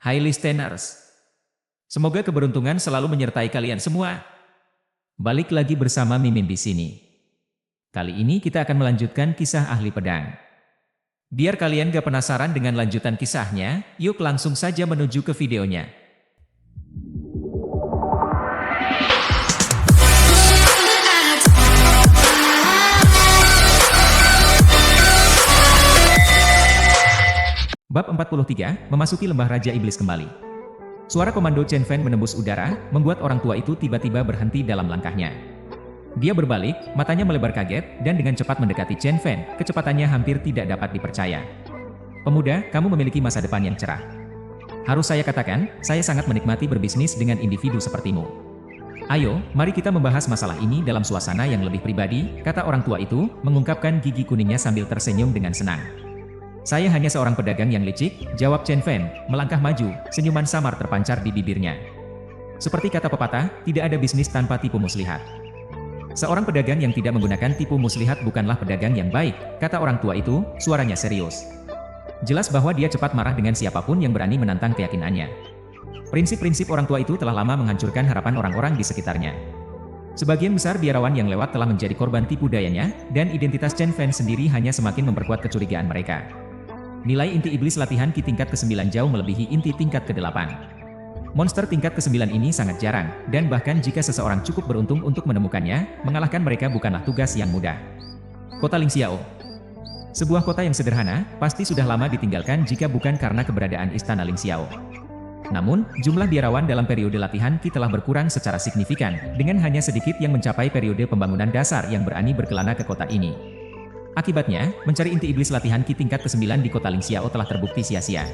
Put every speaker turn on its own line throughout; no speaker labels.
Hai listeners, semoga keberuntungan selalu menyertai kalian semua. Balik lagi bersama Mimin di sini. Kali ini kita akan melanjutkan kisah ahli pedang. Biar kalian gak penasaran dengan lanjutan kisahnya, yuk langsung saja menuju ke videonya. Bab 43, memasuki lembah Raja Iblis kembali. Suara komando Chen Fan menembus udara, membuat orang tua itu tiba-tiba berhenti dalam langkahnya. Dia berbalik, matanya melebar kaget, dan dengan cepat mendekati Chen Fan, kecepatannya hampir tidak dapat dipercaya. Pemuda, kamu memiliki masa depan yang cerah. Harus saya katakan, saya sangat menikmati berbisnis dengan individu sepertimu. Ayo, mari kita membahas masalah ini dalam suasana yang lebih pribadi, kata orang tua itu, mengungkapkan gigi kuningnya sambil tersenyum dengan senang. Saya hanya seorang pedagang yang licik, jawab Chen Fan, melangkah maju, senyuman samar terpancar di bibirnya. Seperti kata pepatah, tidak ada bisnis tanpa tipu muslihat. Seorang pedagang yang tidak menggunakan tipu muslihat bukanlah pedagang yang baik, kata orang tua itu, suaranya serius. Jelas bahwa dia cepat marah dengan siapapun yang berani menantang keyakinannya. Prinsip-prinsip orang tua itu telah lama menghancurkan harapan orang-orang di sekitarnya. Sebagian besar biarawan yang lewat telah menjadi korban tipu dayanya, dan identitas Chen Fan sendiri hanya semakin memperkuat kecurigaan mereka. Nilai inti iblis latihan Ki tingkat ke-9 jauh melebihi inti tingkat ke-8. Monster tingkat ke-9 ini sangat jarang, dan bahkan jika seseorang cukup beruntung untuk menemukannya, mengalahkan mereka bukanlah tugas yang mudah. Kota Lingxiao. Sebuah kota yang sederhana, pasti sudah lama ditinggalkan jika bukan karena keberadaan Istana Lingxiao. Namun, jumlah biarawan dalam periode latihan Ki telah berkurang secara signifikan, dengan hanya sedikit yang mencapai periode pembangunan dasar yang berani berkelana ke kota ini. Akibatnya, mencari inti iblis latihan Ki tingkat ke-9 di kota Lingxiao telah terbukti sia-sia.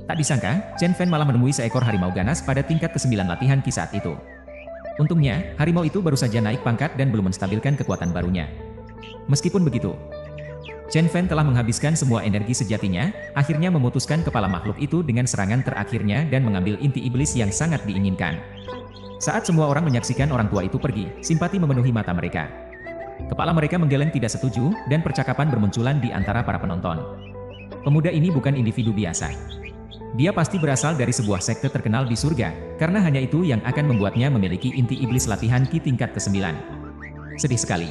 Tak disangka, Chen Fan malah menemui seekor harimau ganas pada tingkat ke-9 latihan Ki saat itu. Untungnya, harimau itu baru saja naik pangkat dan belum menstabilkan kekuatan barunya. Meskipun begitu, Chen Fan telah menghabiskan semua energi sejatinya, akhirnya memutuskan kepala makhluk itu dengan serangan terakhirnya dan mengambil inti iblis yang sangat diinginkan. Saat semua orang menyaksikan orang tua itu pergi, simpati memenuhi mata mereka. Kepala mereka menggeleng tidak setuju, dan percakapan bermunculan di antara para penonton. Pemuda ini bukan individu biasa. Dia pasti berasal dari sebuah sekte terkenal di surga, karena hanya itu yang akan membuatnya memiliki inti iblis latihan Ki tingkat ke-9. Sedih sekali.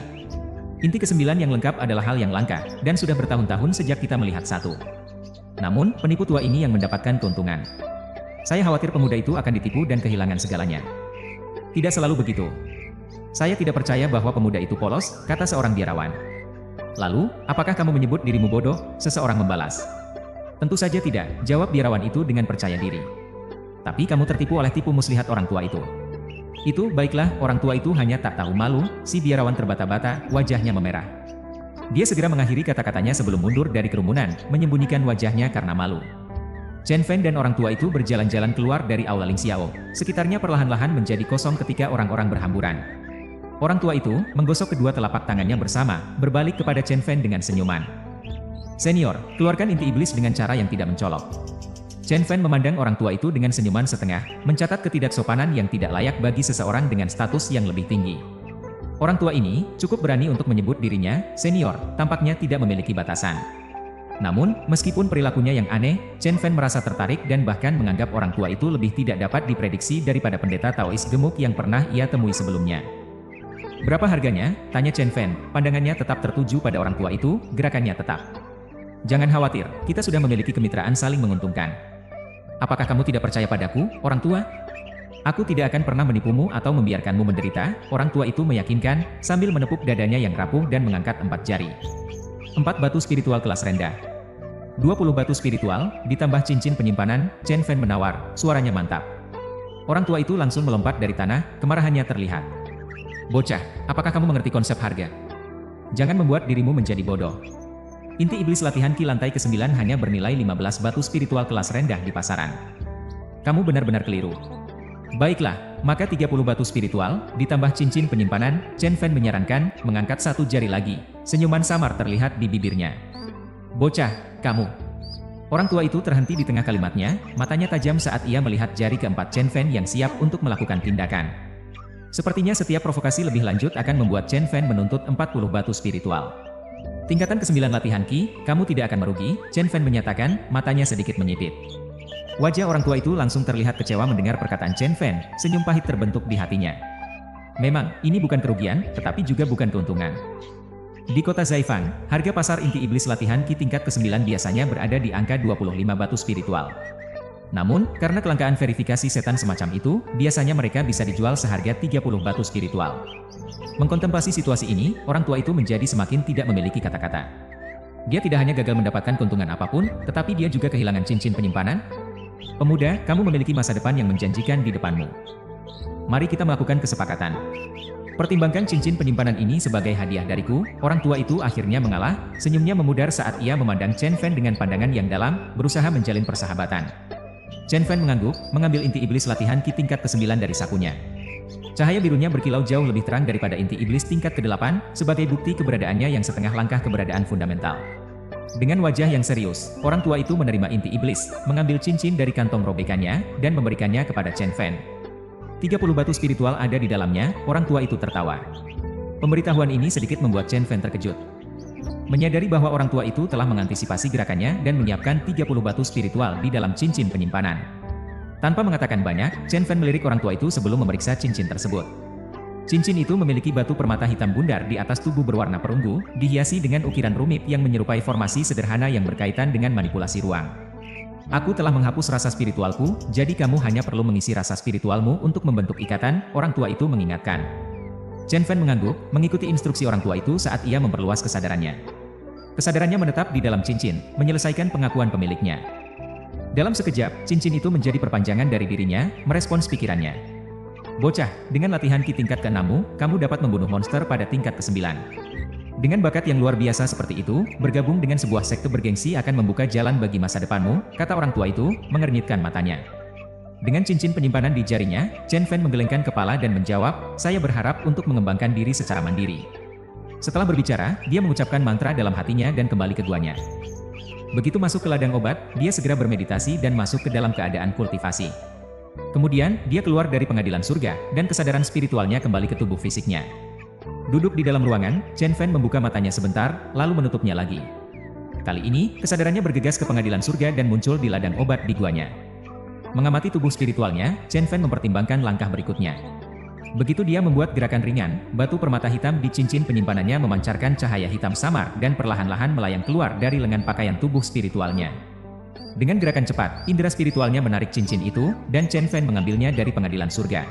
Inti ke-9 yang lengkap adalah hal yang langka, dan sudah bertahun-tahun sejak kita melihat satu. Namun, penipu tua ini yang mendapatkan keuntungan. Saya khawatir pemuda itu akan ditipu dan kehilangan segalanya. Tidak selalu begitu. Saya tidak percaya bahwa pemuda itu polos, kata seorang biarawan. Lalu, apakah kamu menyebut dirimu bodoh? Seseorang membalas. Tentu saja tidak, jawab biarawan itu dengan percaya diri. Tapi kamu tertipu oleh tipu muslihat orang tua itu. Itu baiklah, orang tua itu hanya tak tahu malu, si biarawan terbata-bata, wajahnya memerah. Dia segera mengakhiri kata-katanya sebelum mundur dari kerumunan, menyembunyikan wajahnya karena malu. Chen Fan dan orang tua itu berjalan-jalan keluar dari aula Lingxiao. Sekitarnya perlahan-lahan menjadi kosong ketika orang-orang berhamburan. Orang tua itu menggosok kedua telapak tangannya bersama, berbalik kepada Chen Fan dengan senyuman. Senior, keluarkan inti iblis dengan cara yang tidak mencolok. Chen Fan memandang orang tua itu dengan senyuman setengah, mencatat ketidaksopanan yang tidak layak bagi seseorang dengan status yang lebih tinggi. Orang tua ini cukup berani untuk menyebut dirinya senior, tampaknya tidak memiliki batasan. Namun, meskipun perilakunya yang aneh, Chen Fan merasa tertarik dan bahkan menganggap orang tua itu lebih tidak dapat diprediksi daripada pendeta Taois gemuk yang pernah ia temui sebelumnya. Berapa harganya? Tanya Chen Fan, pandangannya tetap tertuju pada orang tua itu, gerakannya tetap. Jangan khawatir, kita sudah memiliki kemitraan saling menguntungkan. Apakah kamu tidak percaya padaku, orang tua? Aku tidak akan pernah menipumu atau membiarkanmu menderita, orang tua itu meyakinkan, sambil menepuk dadanya yang rapuh dan mengangkat 4 jari. 4 batu spiritual kelas rendah. 20 batu spiritual, ditambah cincin penyimpanan, Chen Fan menawar, suaranya mantap. Orang tua itu langsung melompat dari tanah, kemarahannya terlihat. Bocah, apakah kamu mengerti konsep harga? Jangan membuat dirimu menjadi bodoh. Inti iblis latihan Ki lantai ke-9 hanya bernilai 15 batu spiritual kelas rendah di pasaran. Kamu benar-benar keliru. Baiklah, maka 30 batu spiritual, ditambah cincin penyimpanan, Chen Fan menyarankan, mengangkat 1 jari lagi. Senyuman samar terlihat di bibirnya. Bocah, kamu. Orang tua itu terhenti di tengah kalimatnya, matanya tajam saat ia melihat jari keempat Chen Fan yang siap untuk melakukan tindakan. Sepertinya setiap provokasi lebih lanjut akan membuat Chen Fan menuntut 40 batu spiritual. Tingkatan ke-9 latihan Ki, kamu tidak akan merugi, Chen Fan menyatakan, matanya sedikit menyipit. Wajah orang tua itu langsung terlihat kecewa mendengar perkataan Chen Fan, senyum pahit terbentuk di hatinya. Memang, ini bukan kerugian, tetapi juga bukan keuntungan. Di kota Zaifang, harga pasar inti iblis latihan Ki tingkat ke-9 biasanya berada di angka 25 batu spiritual. Namun, karena kelangkaan verifikasi setan semacam itu, biasanya mereka bisa dijual seharga 30 batu spiritual. Mengkontemplasi situasi ini, orang tua itu menjadi semakin tidak memiliki kata-kata. Dia tidak hanya gagal mendapatkan keuntungan apapun, tetapi dia juga kehilangan cincin penyimpanan. Pemuda, kamu memiliki masa depan yang menjanjikan di depanmu. Mari kita melakukan kesepakatan. Pertimbangkan cincin penyimpanan ini sebagai hadiah dariku. Orang tua itu akhirnya mengalah, senyumnya memudar saat ia memandang Chen Fan dengan pandangan yang dalam, berusaha menjalin persahabatan. Chen Fan mengangguk, mengambil inti iblis latihan Ki tingkat ke-9 dari sakunya. Cahaya birunya berkilau jauh lebih terang daripada inti iblis tingkat ke-8, sebagai bukti keberadaannya yang setengah langkah keberadaan fundamental. Dengan wajah yang serius, orang tua itu menerima inti iblis, mengambil cincin dari kantong robekannya, dan memberikannya kepada Chen Fan. 30 batu spiritual ada di dalamnya, orang tua itu tertawa. Pemberitahuan ini sedikit membuat Chen Fan terkejut. Menyadari bahwa orang tua itu telah mengantisipasi gerakannya dan menyiapkan 30 batu spiritual di dalam cincin penyimpanan. Tanpa mengatakan banyak, Chen Fan melirik orang tua itu sebelum memeriksa cincin tersebut. Cincin itu memiliki batu permata hitam bundar di atas tubuh berwarna perunggu, dihiasi dengan ukiran rumit yang menyerupai formasi sederhana yang berkaitan dengan manipulasi ruang. Aku telah menghapus rasa spiritualku, jadi kamu hanya perlu mengisi rasa spiritualmu untuk membentuk ikatan, orang tua itu mengingatkan. Chen Fan mengangguk, mengikuti instruksi orang tua itu saat ia memperluas kesadarannya. Kesadarannya menetap di dalam cincin, menyelesaikan pengakuan pemiliknya. Dalam sekejap, cincin itu menjadi perpanjangan dari dirinya, merespons pikirannya. Bocah, dengan latihan Ki tingkat ke-6mu, kamu dapat membunuh monster pada tingkat ke-9. Dengan bakat yang luar biasa seperti itu, bergabung dengan sebuah sekte bergengsi akan membuka jalan bagi masa depanmu, kata orang tua itu, mengernyitkan matanya. Dengan cincin penyimpanan di jarinya, Chen Fan menggelengkan kepala dan menjawab, saya berharap untuk mengembangkan diri secara mandiri. Setelah berbicara, dia mengucapkan mantra dalam hatinya dan kembali ke guanya. Begitu masuk ke ladang obat, dia segera bermeditasi dan masuk ke dalam keadaan kultivasi. Kemudian, dia keluar dari pengadilan surga, dan kesadaran spiritualnya kembali ke tubuh fisiknya. Duduk di dalam ruangan, Chen Fan membuka matanya sebentar, lalu menutupnya lagi. Kali ini, kesadarannya bergegas ke pengadilan surga dan muncul di ladang obat di guanya. Mengamati tubuh spiritualnya, Chen Fan mempertimbangkan langkah berikutnya. Begitu dia membuat gerakan ringan, batu permata hitam di cincin penyimpanannya memancarkan cahaya hitam samar dan perlahan-lahan melayang keluar dari lengan pakaian tubuh spiritualnya. Dengan gerakan cepat, indera spiritualnya menarik cincin itu, dan Chen Fan mengambilnya dari pengadilan surga.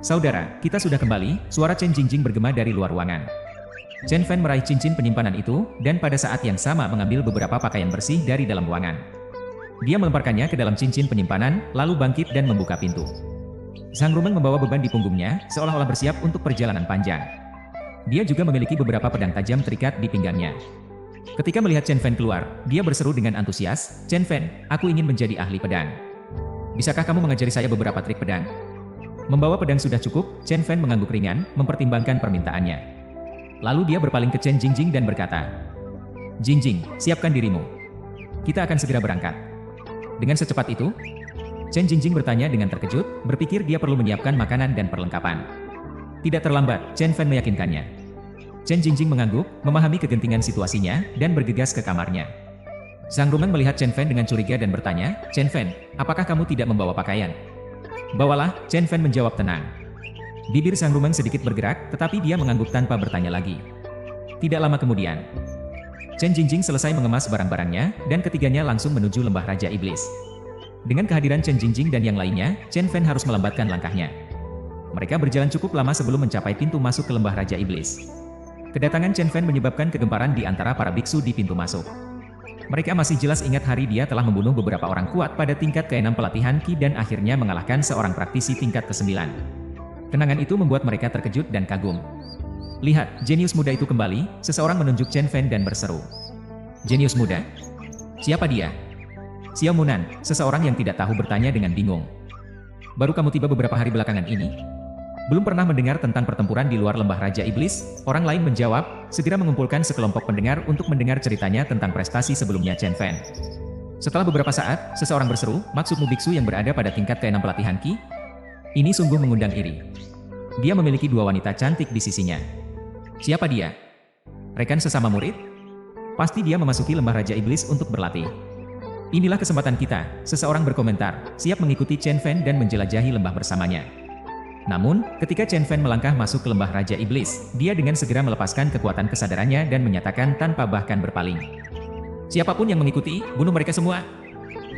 Saudara, kita sudah kembali, suara Chen Jingjing bergema dari luar ruangan. Chen Fan meraih cincin penyimpanan itu, dan pada saat yang sama mengambil beberapa pakaian bersih dari dalam ruangan. Dia melemparkannya ke dalam cincin penyimpanan, lalu bangkit dan membuka pintu. Sang Rumeng membawa beban di punggungnya, seolah-olah bersiap untuk perjalanan panjang. Dia juga memiliki beberapa pedang tajam terikat di pinggangnya. Ketika melihat Chen Fan keluar, dia berseru dengan antusias, Chen Fan, aku ingin menjadi ahli pedang. Bisakah kamu mengajari saya beberapa trik pedang? Membawa pedang sudah cukup, Chen Fan mengangguk ringan, mempertimbangkan permintaannya. Lalu dia berpaling ke Chen Jingjing dan berkata, Jingjing, siapkan dirimu. Kita akan segera berangkat. Dengan secepat itu, Chen Jingjing bertanya dengan terkejut, berpikir dia perlu menyiapkan makanan dan perlengkapan. Tidak terlambat, Chen Fan meyakinkannya. Chen Jingjing mengangguk, memahami kegentingan situasinya, dan bergegas ke kamarnya. Sang Rumeng melihat Chen Fan dengan curiga dan bertanya, Chen Fan, apakah kamu tidak membawa pakaian? Bawalah, Chen Fan menjawab tenang. Bibir Sang Rumeng sedikit bergerak, tetapi dia mengangguk tanpa bertanya lagi. Tidak lama kemudian, Chen Jingjing selesai mengemas barang-barangnya, dan ketiganya langsung menuju lembah Raja Iblis. Dengan kehadiran Chen Jingjing dan yang lainnya, Chen Fan harus melambatkan langkahnya. Mereka berjalan cukup lama sebelum mencapai pintu masuk ke lembah Raja Iblis. Kedatangan Chen Fan menyebabkan kegemparan di antara para biksu di pintu masuk. Mereka masih jelas ingat hari dia telah membunuh beberapa orang kuat pada tingkat ke-6 pelatihan Ki dan akhirnya mengalahkan seorang praktisi tingkat ke-9. Kenangan itu membuat mereka terkejut dan kagum. Lihat, jenius muda itu kembali, seseorang menunjuk Chen Fan dan berseru. Jenius muda? Siapa dia? Xiao Munan, seseorang yang tidak tahu bertanya dengan bingung. Baru kamu tiba beberapa hari belakangan ini? Belum pernah mendengar tentang pertempuran di luar lembah Raja Iblis? Orang lain menjawab, segera mengumpulkan sekelompok pendengar untuk mendengar ceritanya tentang prestasi sebelumnya Chen Fan. Setelah beberapa saat, seseorang berseru, maksudmu biksu yang berada pada tingkat ke-6 pelatihan Ki? Ini sungguh mengundang iri. Dia memiliki dua wanita cantik di sisinya. Siapa dia? Rekan sesama murid? Pasti dia memasuki lembah Raja Iblis untuk berlatih. Inilah kesempatan kita, seseorang berkomentar, siap mengikuti Chen Fan dan menjelajahi lembah bersamanya. Namun, ketika Chen Fan melangkah masuk ke lembah Raja Iblis, dia dengan segera melepaskan kekuatan kesadarannya dan menyatakan tanpa bahkan berpaling. Siapapun yang mengikuti, bunuh mereka semua.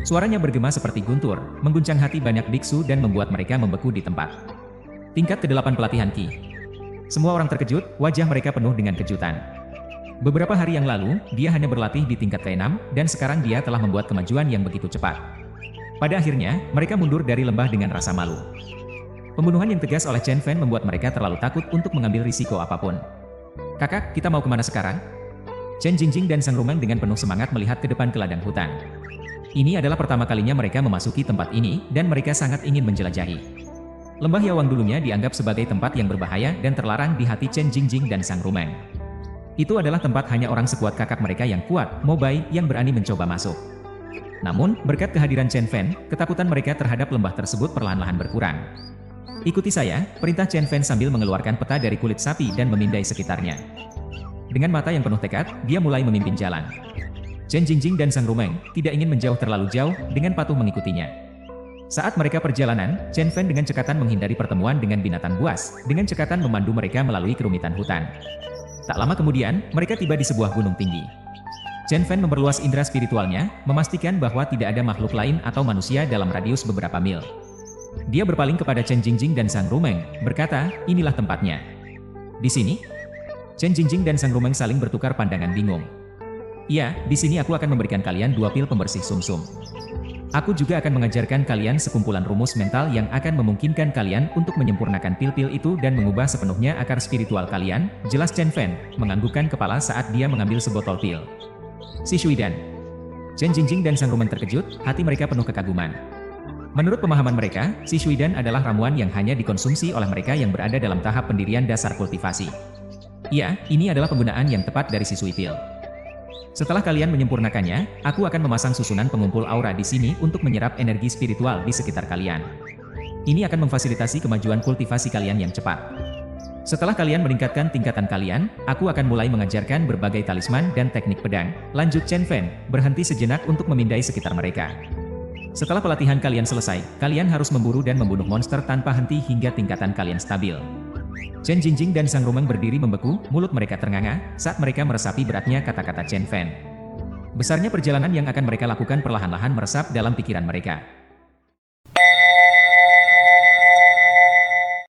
Suaranya bergema seperti guntur, mengguncang hati banyak biksu dan membuat mereka membeku di tempat. Tingkat ke-8 pelatihan Qi. Semua orang terkejut, wajah mereka penuh dengan kejutan. Beberapa hari yang lalu, dia hanya berlatih di tingkat ke-6, dan sekarang dia telah membuat kemajuan yang begitu cepat. Pada akhirnya, mereka mundur dari lembah dengan rasa malu. Pembunuhan yang tegas oleh Chen Fan membuat mereka terlalu takut untuk mengambil risiko apapun. Kakak, kita mau kemana sekarang? Chen Jingjing dan Sang Rumeng dengan penuh semangat melihat ke depan ke ladang hutan. Ini adalah pertama kalinya mereka memasuki tempat ini, dan mereka sangat ingin menjelajahi. Lembah Yawang dulunya dianggap sebagai tempat yang berbahaya dan terlarang di hati Chen Jingjing dan Sang Rumeng. Itu adalah tempat hanya orang sekuat kakak mereka yang kuat, Mobai, yang berani mencoba masuk. Namun, berkat kehadiran Chen Fan, ketakutan mereka terhadap lembah tersebut perlahan-lahan berkurang. Ikuti saya, perintah Chen Fan sambil mengeluarkan peta dari kulit sapi dan memindai sekitarnya. Dengan mata yang penuh tekad, dia mulai memimpin jalan. Chen Jingjing dan Sang Rumeng tidak ingin menjauh terlalu jauh, dengan patuh mengikutinya. Saat mereka perjalanan, Chen Fan dengan cekatan menghindari pertemuan dengan binatang buas, dengan cekatan memandu mereka melalui kerumitan hutan. Tak lama kemudian, mereka tiba di sebuah gunung tinggi. Chen Fan memperluas indera spiritualnya, memastikan bahwa tidak ada makhluk lain atau manusia dalam radius beberapa mil. Dia berpaling kepada Chen Jingjing dan Sang Rumeng, berkata, inilah tempatnya. Di sini? Chen Jingjing dan Sang Rumeng saling bertukar pandangan bingung. Iya, di sini aku akan memberikan kalian 2 pil pembersih sumsum. Aku juga akan mengajarkan kalian sekumpulan rumus mental yang akan memungkinkan kalian untuk menyempurnakan pil-pil itu dan mengubah sepenuhnya akar spiritual kalian, jelas Chen Fan, menganggukkan kepala saat dia mengambil sebotol pil. Si Shuidan. Chen Jingjing dan Sang Rumeng terkejut, hati mereka penuh kekaguman. Menurut pemahaman mereka, si Shuidan adalah ramuan yang hanya dikonsumsi oleh mereka yang berada dalam tahap pendirian dasar kultivasi. Iya, ini adalah penggunaan yang tepat dari si Sui Pil. Setelah kalian menyempurnakannya, aku akan memasang susunan pengumpul aura di sini untuk menyerap energi spiritual di sekitar kalian. Ini akan memfasilitasi kemajuan kultivasi kalian yang cepat. Setelah kalian meningkatkan tingkatan kalian, aku akan mulai mengajarkan berbagai talisman dan teknik pedang. Lanjut Chen Fan, berhenti sejenak untuk memindai sekitar mereka. Setelah pelatihan kalian selesai, kalian harus memburu dan membunuh monster tanpa henti hingga tingkatan kalian stabil. Chen Jingjing dan Sang Rumeng berdiri membeku, mulut mereka ternganga, saat mereka meresapi beratnya kata-kata Chen Fan. Besarnya perjalanan yang akan mereka lakukan perlahan-lahan meresap dalam pikiran mereka.